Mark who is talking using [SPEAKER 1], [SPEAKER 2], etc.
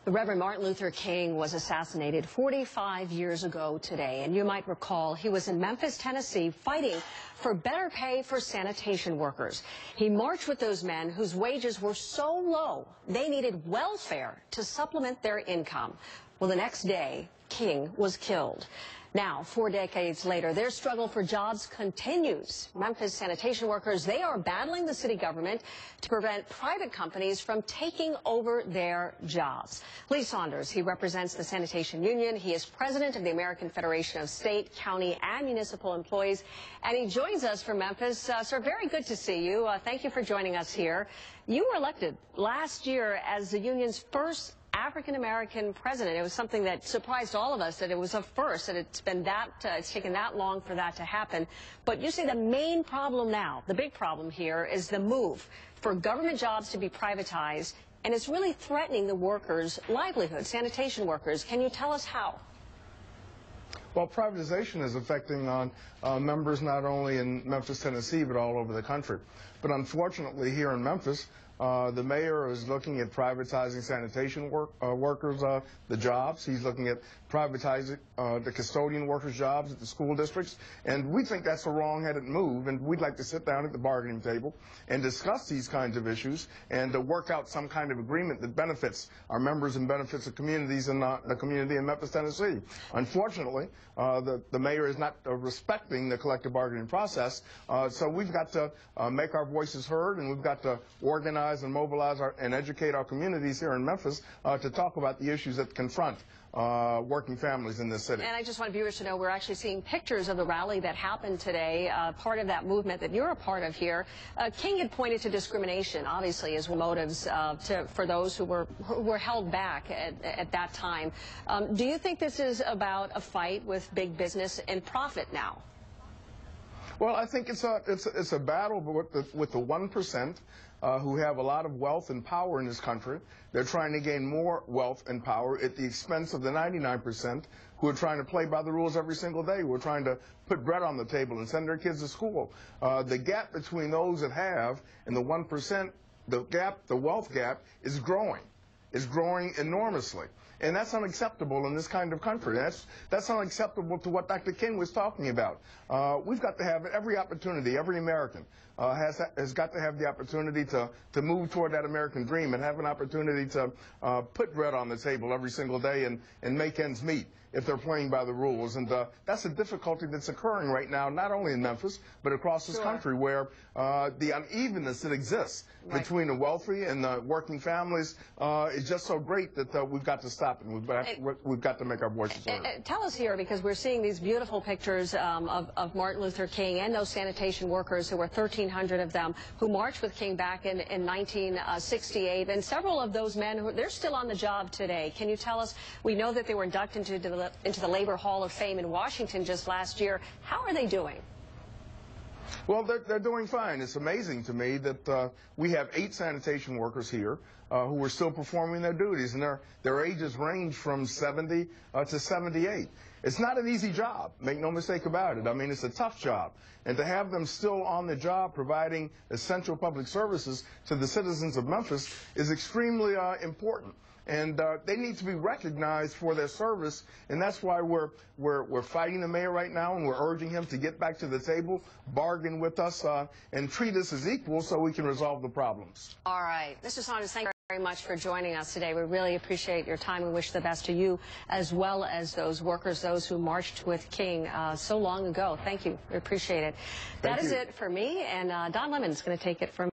[SPEAKER 1] The Reverend Martin Luther King was assassinated 45 years ago today, and you might recall he was in Memphis, Tennessee, fighting for better pay for sanitation workers. He marched with those men whose wages were so low they needed welfare to supplement their income. Well, the next day, King was killed. Now, 4 decades later, their struggle for jobs continues. Memphis sanitation workers, they are battling the city government to prevent private companies from taking over their jobs. Lee Saunders, he represents the sanitation union. He is president of the American Federation of State, County, and Municipal Employees, and he joins us from Memphis. Sir, very good to see you. Thank you for joining us here. You were elected last year as the union's first African-American president. It was something that surprised all of us, that it was a first, that it's been that, it's taken that long for that to happen. But you say the main problem now, the big problem here, is the move for government jobs to be privatized, and it's really threatening the workers' livelihood, sanitation workers. Can you tell us how?
[SPEAKER 2] Well, privatization is affecting members not only in Memphis, Tennessee, but all over the country. But unfortunately, here in Memphis, the mayor is looking at privatizing sanitation workers, the jobs. He's looking at privatizing the custodian workers' jobs at the school districts. And we think that's a wrong-headed move, and we'd like to sit down at the bargaining table and discuss these kinds of issues and work out some kind of agreement that benefits our members and benefits the communities in the community in Memphis, Tennessee. Unfortunately, the mayor is not respecting the collective bargaining process, so we've got to make our voices heard, and we've got to organize and mobilize and educate our communities here in Memphis to talk about the issues that confront working families in this city.
[SPEAKER 1] And I just want viewers to know we're actually seeing pictures of the rally that happened today, part of that movement that you're a part of here. King had pointed to discrimination, obviously, as motives for those who were held back at that time. Do you think this is about a fight with big business and profit now?
[SPEAKER 2] Well, I think it's a battle with the 1% who have a lot of wealth and power in this country. They're trying to gain more wealth and power at the expense of the 99% who are trying to play by the rules every single day, who are trying to put bread on the table and send their kids to school. The gap between those that have and the 1%, the wealth gap, is growing. Is growing enormously. And that's unacceptable in this kind of country. That's unacceptable to what Dr. King was talking about. We've got to have every opportunity, every American has got to have the opportunity to move toward that American dream and have an opportunity to put bread on the table every single day and make ends meet if they're playing by the rules. And that's a difficulty that's occurring right now, not only in Memphis, but across this country, where the unevenness that exists between the wealthy and the working families is just so great that we've got to stop it. We've got to make our voices heard.
[SPEAKER 1] Tell us here, because we're seeing these beautiful pictures of Martin Luther King and those sanitation workers, who were 1,300 of them, who marched with King back in 1968. And several of those men, they're still on the job today. Can you tell us, we know that they were inducted into the Labor Hall of Fame in Washington just last year. How are they doing?
[SPEAKER 2] Well, they're doing fine. It's amazing to me that we have 8 sanitation workers here who are still performing their duties, and their ages range from 70 to 78. It's not an easy job, make no mistake about it. I mean, it's a tough job. And to have them still on the job providing essential public services to the citizens of Memphis is extremely important. And they need to be recognized for their service, and that's why we're fighting the mayor right now, and we're urging him to get back to the table, bargain with us, and treat us as equals so we can resolve the problems.
[SPEAKER 1] All right. Mr. Saunders, thank you very much for joining us today. We really appreciate your time. We wish the best to you as well as those workers, those who marched with King so long ago. Thank you. We appreciate it. That is it for me, and Don Lemon's going to take it from